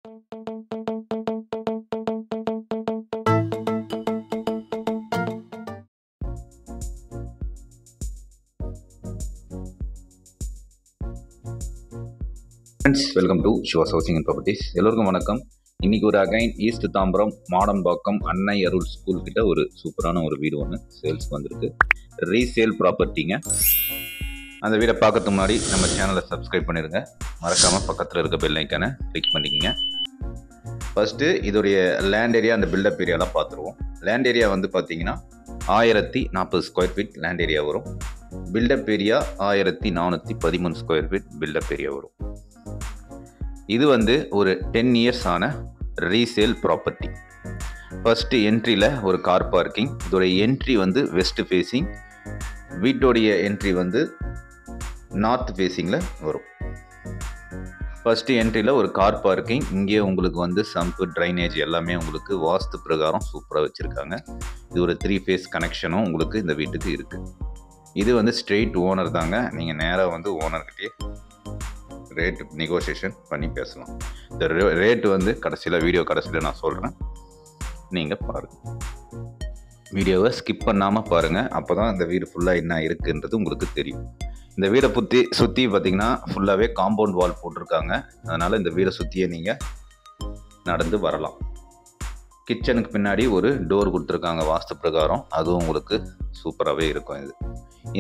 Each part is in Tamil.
Friends, welcome to Siva's housing and properties. எல்லோருக்கும் வணக்கம். இன்றைக்கி ஒரு அகைன் ஈஸ்ட் தாம்பரம் மாடம்பாக்கம் அன்னை அருள் ஸ்கூல் கிட்ட ஒரு சூப்பரான ஒரு வீடு ஒன்று சேல்ஸ்க்கு வந்திருக்கு. ரீசேல் ப்ராப்பர்ட்டிங்க. அந்த வீடை பார்க்கறதுக்கு முன்னாடி நம்ம சேனலை சப்ஸ்கிரைப் பண்ணிடுங்க. மறக்காமல் பக்கத்தில் இருக்க பெல் ஐக்கானை கிளிக் பண்ணிக்கோங்க. ஃபஸ்ட்டு இதோடைய லேண்ட் ஏரியா, அந்த பில்டப் ஏரியாலாம் பார்த்துருவோம். லேண்ட் ஏரியா வந்து பார்த்தீங்கன்னா 1040 ஸ்கொயர் ஃபீட் லேண்ட் ஏரியா வரும். Built up area 1413 square feet built up area வரும். இது வந்து ஒரு 10 இயர்ஸ் ஆன ரீசேல் ப்ராப்பர்ட்டி. ஃபஸ்ட்டு என்ட்ரியில் ஒரு கார் பார்க்கிங். இதோடைய என்ட்ரி வந்து வெஸ்ட் ஃபேஸிங். வீட்டோடைய என்ட்ரி வந்து நார்த் ஃபேஸிங்கில் வரும். ஃபஸ்ட்டு என்ட்ரியில் ஒரு கார் பார்க்கிங். இங்கே உங்களுக்கு வந்து சம்பு, ட்ரைனேஜ் எல்லாமே உங்களுக்கு வாஸ்து பிரகாரம் சூப்பராக வச்சுருக்காங்க. இது ஒரு 3 ஃபேஸ் கனெக்ஷனும் உங்களுக்கு இந்த வீட்டுக்கு இருக்குது. இது வந்து ஸ்ட்ரெயிட் ஓனர் தாங்க. நீங்கள் நேராக வந்து ஓனர்கிட்டே ரேட் நெகோசியேஷன் பண்ணி பேசலாம். இந்த ரேட்டு வந்து வீடியோ கடைசியில் நான் சொல்கிறேன், நீங்கள் பாருங்கள். வீடியோவை ஸ்கிப் பண்ணாமல் பாருங்கள். அப்போ தான் இந்த வீடு ஃபுல்லாக என்ன இருக்குன்றது உங்களுக்கு தெரியும். இந்த வீடை சுற்றி பார்த்திங்கன்னா ஃபுல்லாகவே காம்பவுண்ட் வால் போட்டிருக்காங்க. அதனால் இந்த வீடை சுற்றியே நீங்கள் நடந்து வரலாம். கிச்சனுக்கு பின்னாடி ஒரு டோர் கொடுத்துருக்காங்க வாஸ்து பிரகாரம். அதுவும் உங்களுக்கு சூப்பராகவே இருக்கும்.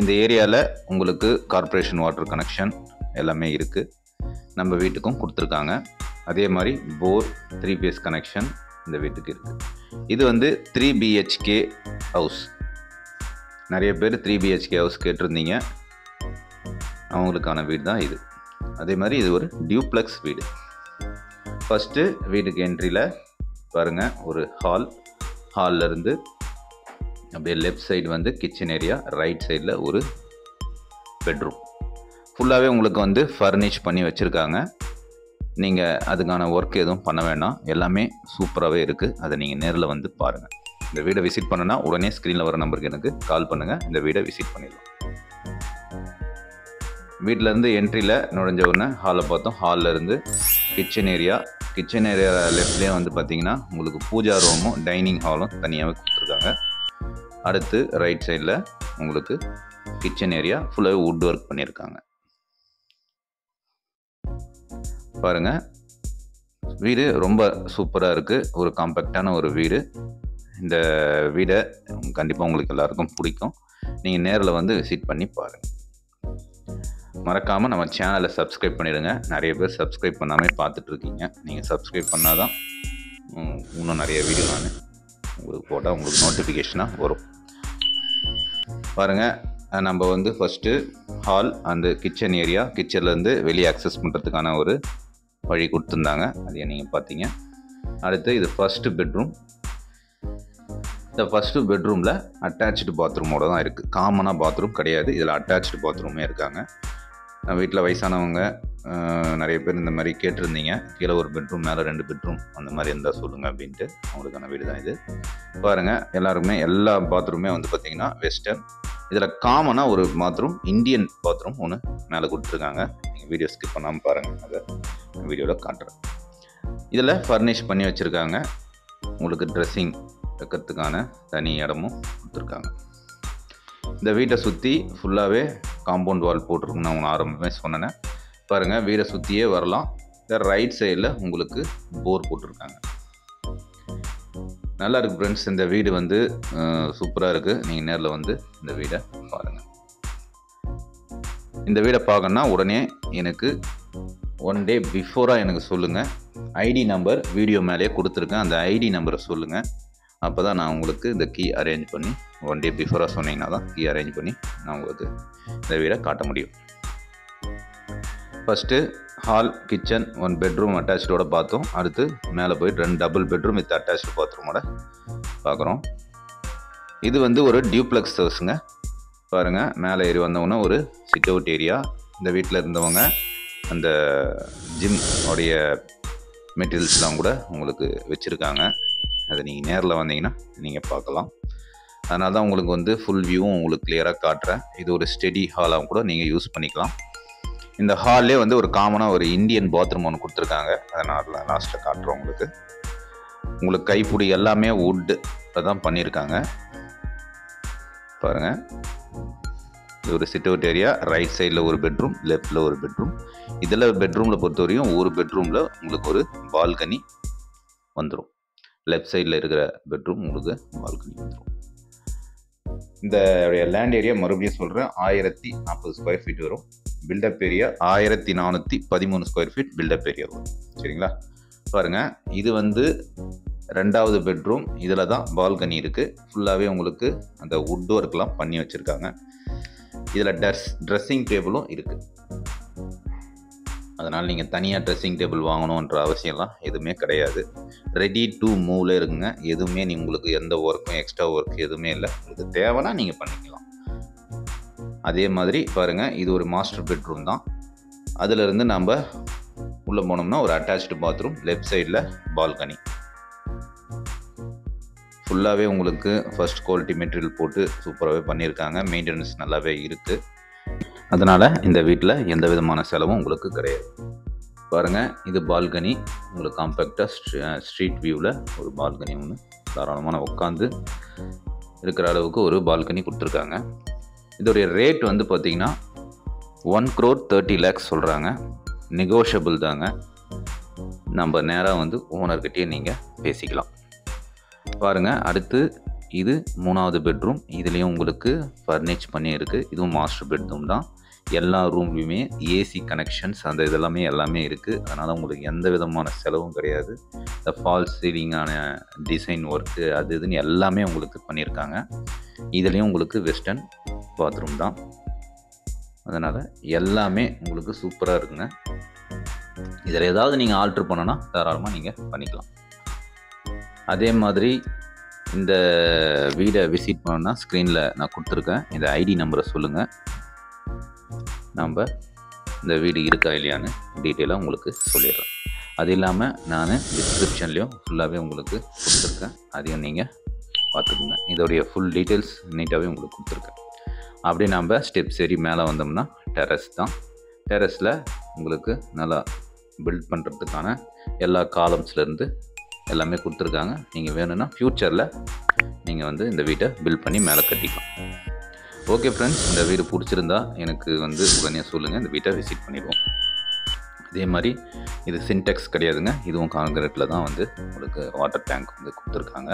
இந்த ஏரியாவில் உங்களுக்கு கார்ப்பரேஷன் வாட்டர் கனெக்ஷன் எல்லாமே இருக்குது. நம்ம வீட்டுக்கும் கொடுத்துருக்காங்க. அதே மாதிரி போர் 3 ஃபேஸ் கனெக்ஷன் இந்த வீட்டுக்கு இருக்குது. இது வந்து 3 BHK ஹவுஸ். நிறைய பேர் 3 BHK ஹவுஸ் கேட்டிருந்தீங்க. அவங்களுக்கான வீடு தான் இது. அதே மாதிரி இது ஒரு டியூப்ளெக்ஸ் வீடு. ஃபஸ்ட்டு வீட்டுக்கு என்ட்ரியில் பாருங்கள், ஒரு ஹாலில் இருந்து அப்படியே லெஃப்ட் சைடு வந்து கிச்சன் ஏரியா, ரைட் சைடில் ஒரு பெட்ரூம். ஃபுல்லாகவே உங்களுக்கு வந்து ஃபர்னிஷ் பண்ணி வச்சுருக்காங்க. நீங்கள் அதுக்கான ஒர்க் எதுவும் பண்ண வேண்டாம். எல்லாமே சூப்பராகவே இருக்குது. அதை நீங்கள் நேரில் வந்து பாருங்கள். இந்த வீடை விசிட் பண்ணுன்னா உடனே ஸ்க்ரீனில் வர நம்பருக்கு எனக்கு கால் பண்ணுங்கள். இந்த வீடை விசிட் பண்ணிடலாம். வீட்டிலேருந்து என்ட்ரியில் நுழைஞ்ச உடனே ஹாலை பார்த்தோம். ஹாலில் இருந்து கிச்சன் ஏரியா லெஃப்ட்லேயே வந்து பார்த்திங்கன்னா உங்களுக்கு பூஜா ரூமும் டைனிங் ஹாலும் தனியாகவே கொடுத்துருக்காங்க. அடுத்து ரைட் சைடில் உங்களுக்கு கிச்சன் ஏரியா ஃபுல்லாகவே வுட் ஒர்க் பண்ணியிருக்காங்க. பாருங்கள், வீடு ரொம்ப சூப்பராக இருக்குது. ஒரு காம்பேக்டான ஒரு வீடு. இந்த வீடை கண்டிப்பாக உங்களுக்கு எல்லாருக்கும் பிடிக்கும். நீங்கள் நேரில் வந்து விசிட் பண்ணி பாருங்கள். மறக்காமல் நம்ம சேனலை சப்ஸ்கிரைப் பண்ணிவிடுங்க. நிறைய பேர் சப்ஸ்கிரைப் பண்ணாமல் பார்த்துட்ருக்கீங்க. நீங்கள் சப்ஸ்கிரைப் பண்ணால் தான் இன்னும் நிறைய வீடியோ நான் உங்களுக்கு போட்டால் உங்களுக்கு நோட்டிஃபிகேஷனாக வரும். பாருங்கள், நம்ம வந்து ஃபஸ்ட்டு ஹால், அந்த கிச்சன் ஏரியா, கிச்சன்லேருந்து வெளியே அக்சஸ் பண்ணுறதுக்கான ஒரு வழி கொடுத்துருந்தாங்க. அதையே நீங்கள் பார்த்தீங்க. அடுத்து இது ஃபஸ்ட்டு பெட்ரூம். இந்த ஃபஸ்ட்டு பெட்ரூமில் அட்டாச்சு பாத்ரூமோடு தான் இருக்குது. காமனாக பாத்ரூம் கிடையாது. இதில் அட்டாச்சு பாத்ரூமே இருக்காங்க. வீட்டில் வயசானவங்க நிறைய பேர் இந்த மாதிரி கேட்டிருந்தீங்க. கீழே ஒரு பெட்ரூம், மேலே 2 பெட்ரூம் அந்த மாதிரி இருந்தால் சொல்லுங்கள் அப்படின்ட்டு. அவங்களுக்கான வீடு தான் இது. பாருங்கள், எல்லாருக்குமே எல்லா பாத்ரூமே வந்து பார்த்திங்கன்னா வெஸ்டர்ன். இதில் காமனாக ஒரு பாத்ரூம், இந்தியன் பாத்ரூம் ஒன்று மேலே கொடுத்துருக்காங்க. நீங்கள் வீடியோ ஸ்கிப் பண்ணாமல் பாருங்கள். அதை வீடியோவில் காட்டுறேன். இதில் ஃபர்னிஷ் பண்ணி வச்சுருக்காங்க. உங்களுக்கு ட்ரெஸ்ஸிங் வைக்கிறதுக்கான தனி இடமும் கொடுத்துருக்காங்க. இந்த வீட்டை சுற்றி ஃபுல்லாகவே காம்பவுண்ட் வால் போட்டிருக்குன்னு நான் ஆரம்பமே சொன்னேன். பாருங்கள், வீடை சுற்றியே வரலாம். இந்த ரைட் சைடில் உங்களுக்கு போர் போட்டிருக்காங்க. நல்லா இருக்குது ஃப்ரெண்ட்ஸ். இந்த வீடு வந்து சூப்பராக இருக்குது. நீங்கள் நேரில் வந்து இந்த வீடை பாருங்கள். இந்த வீடை பார்க்கணுன்னா உடனே எனக்கு 1 டே பிஃபோராக எனக்கு சொல்லுங்கள். ஐடி நம்பர் வீடியோ மேலேயே கொடுத்துருக்கேன். அந்த ஐடி நம்பரை சொல்லுங்கள். அப்போ தான் நான் உங்களுக்கு இந்த கீ அரேஞ்ச் பண்ணி 1 டே பிஃபோராக சொன்னீங்கன்னா தான் கீ அரேஞ்ச் பண்ணி நான் உங்களுக்கு இந்த வீடை காட்ட முடியும். ஃபஸ்ட்டு ஹால், கிச்சன், 1 பெட்ரூம் அட்டாச்சோட பார்த்தோம். அடுத்து மேலே போய் 2 டபுள் பெட்ரூம் வித் அட்டாச்சு பாத்ரூமோட பார்க்குறோம். இது வந்து ஒரு டியூப்ளெக்ஸ் ஹவுஸுங்க. பாருங்கள், மேலே ஏறி வந்தவொன்னே ஒரு சிட் அவுட் ஏரியா. இந்த வீட்டில் இருந்தவங்க அந்த ஜிம் உடைய மெட்டீரியல்ஸ்லாம் கூட உங்களுக்கு வச்சுருக்காங்க. அதை நீங்கள் நேரில் வந்தீங்கன்னா நீங்கள் பார்க்கலாம். அதனால தான் உங்களுக்கு வந்து ஃபுல் வியூவும் உங்களுக்கு கிளியராக காட்டுறேன். இது ஒரு ஸ்டடி ஹாலாகவும் கூட நீங்கள் யூஸ் பண்ணிக்கலாம். இந்த ஹால்லே வந்து ஒரு காமனாக ஒரு இந்தியன் பாத்ரூம் ஒன்று கொடுத்துருக்காங்க. அதனால் லாஸ்ட்டில் காட்டுறோம் உங்களுக்கு. உங்களுக்கு கைப்பிடி எல்லாமே வுட்டு தான் பண்ணியிருக்காங்க பாருங்கள். இது ஒரு சிட் அவுட் ஏரியா. ரைட் சைடில் ஒரு பெட்ரூம், லெஃப்டில் ஒரு பெட்ரூம். இதில் பெட்ரூமில் பொறுத்தவரையும் ஒரு பெட்ரூமில் உங்களுக்கு ஒரு பால்கனி வந்துடும். லெஃப்ட் சைடில் இருக்கிற பெட்ரூம் உங்களுக்கு பால்கனி வந்துடும். இந்த லேண்ட் ஏரியா மறுபடியும் சொல்கிறேன், 1040 ஸ்கொயர் ஃபீட் வரும். Built up area 1413 square feet built up area வரும். சரிங்களா? பாருங்கள், இது வந்து 2வது பெட்ரூம். இதில் தான் பால்கனி இருக்குது. ஃபுல்லாகவே உங்களுக்கு அந்த வுட் ஒர்க்லாம் பண்ணி வச்சுருக்காங்க. இதில் ட்ரெஸ்ஸிங் டேபிளும் இருக்குது. அதனால் நீங்கள் தனியாக ட்ரெஸ்ஸிங் டேபிள் வாங்கணுன்ற அவசியம்லாம் எதுவுமே கிடையாது. ரெடி டு மூவ்ல இருக்குங்க. எதுவுமே உங்களுக்கு எந்த ஒர்க்கும் எக்ஸ்ட்ரா ஒர்க் எதுவுமே இல்லை. உங்களுக்கு தேவைன்னா நீங்கள் பண்ணிக்கலாம். அதே மாதிரி பாருங்கள், இது ஒரு மாஸ்டர் பெட்ரூம் தான். அதிலிருந்து நம்ம உள்ளே போனோம்னா ஒரு அட்டாச்டு பாத்ரூம், லெஃப்ட் சைடில் பால்கனி. ஃபுல்லாகவே உங்களுக்கு ஃபர்ஸ்ட் குவாலிட்டி மெட்டீரியல் போட்டு சூப்பராகவே பண்ணியிருக்காங்க. மெயின்டெனன்ஸ் நல்லாவே இருக்குது. அதனால் இந்த வீட்டில் எந்த விதமான செலவும் உங்களுக்கு கிடையாது. பாருங்கள், இது பால்கனி. உங்களுக்கு காம்பேக்டாக ஸ்ட்ரீட் வியூவில் ஒரு பால்கனி ஒன்று தாராளமான உட்காந்து இருக்கிற அளவுக்கு ஒரு பால்கனி கொடுத்துருக்காங்க. இதோடைய ரேட் வந்து பார்த்திங்கன்னா 1,30,00,000 சொல்கிறாங்க. நெகோஷியபிள் தாங்க. நம்ம நேராக வந்து ஓனர்கிட்டயே நீங்கள் பேசிக்கலாம். பாருங்கள், அடுத்து இது 3வது பெட்ரூம். இதுலேயும் உங்களுக்கு ஃபர்னிச் பண்ணியிருக்கு. இதுவும் மாஸ்டர் பெட்ரூம் தான். எல்லா ரூம்லேயுமே ஏசி கனெக்ஷன்ஸ் அந்த இதெல்லாமே எல்லாமே இருக்குது. அதனால் உங்களுக்கு எந்த விதமான செலவும் கிடையாது. இந்த ஃபால்ஸ் சீலிங்கான டிசைன் ஒர்க்கு அது இதுன்னு எல்லாமே உங்களுக்கு பண்ணியிருக்காங்க. இதுலேயும் உங்களுக்கு வெஸ்டர்ன் பாத்ரூம் தான். அதனால் எல்லாமே உங்களுக்கு சூப்பராக இருக்குங்க. இதில் ஏதாவது நீங்கள் ஆல்ட்ரு பண்ணணுன்னா தாராளமாக நீங்கள் பண்ணிக்கலாம். அதே மாதிரி இந்த வீடை விசிட் பண்ணணுன்னா ஸ்க்ரீனில் நான் கொடுத்துருக்கேன். இந்த ஐடி நம்பரை சொல்லுங்கள். நம்ம இந்த வீடு இருக்கா இல்லையான்னு டீட்டெயிலாக உங்களுக்கு சொல்லிடுறேன். அது இல்லாமல் நான் டிஸ்கிரிப்ஷன்லேயும் ஃபுல்லாகவே உங்களுக்கு கொடுத்துருக்கேன். அதையும் நீங்கள் பார்த்துக்குங்க. இதோடைய ஃபுல் டீட்டெயில்ஸ் நீட்டாகவே உங்களுக்கு கொடுத்துருக்கேன். அப்படியே நம்ம ஸ்டெப்ஸ் ஏறி மேலே வந்தோம்னா டெரஸ் தான். டெரஸில் உங்களுக்கு நல்லா பில்ட் பண்ணுறதுக்கான எல்லா காலம்ஸ்லேருந்து எல்லாமே கொடுத்துருக்காங்க. நீங்கள் வேணும்னா ஃப்யூச்சரில் நீங்கள் வந்து இந்த வீட்டை பில்ட் பண்ணி மேலே கட்டிக்கலாம். ஓகே ஃப்ரெண்ட்ஸ், இந்த வீடு பிடிச்சிருந்தா எனக்கு வந்து உடனே சொல்லுங்கள். இந்த வீட்டை விசிட் பண்ணிடுவோம். அதே மாதிரி இது சின்டெக்ஸ் கிடையாதுங்க. இதுவும் கான்கிரீட்டில் தான் வந்து உங்களுக்கு வாட்டர் டேங்க் வந்து கொடுத்துருக்காங்க.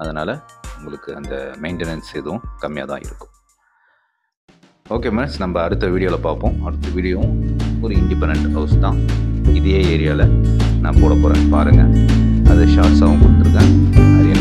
அதனால் உங்களுக்கு அந்த மெயின்டெனன்ஸ் எதுவும் கம்மியாக தான் இருக்கும். ஓகே ஃப்ரெண்ட்ஸ், நம்ம அடுத்த வீடியோவில் பார்ப்போம். அடுத்த வீடியோவும் ஒரு இண்டிபெண்டன்ட் ஹவுஸ் தான். இதே ஏரியாவில் நான் போட போகிறேன் பாருங்கள். அது ஷார்ட்ஸாகவும் கொடுத்துருக்கேன். நிறைய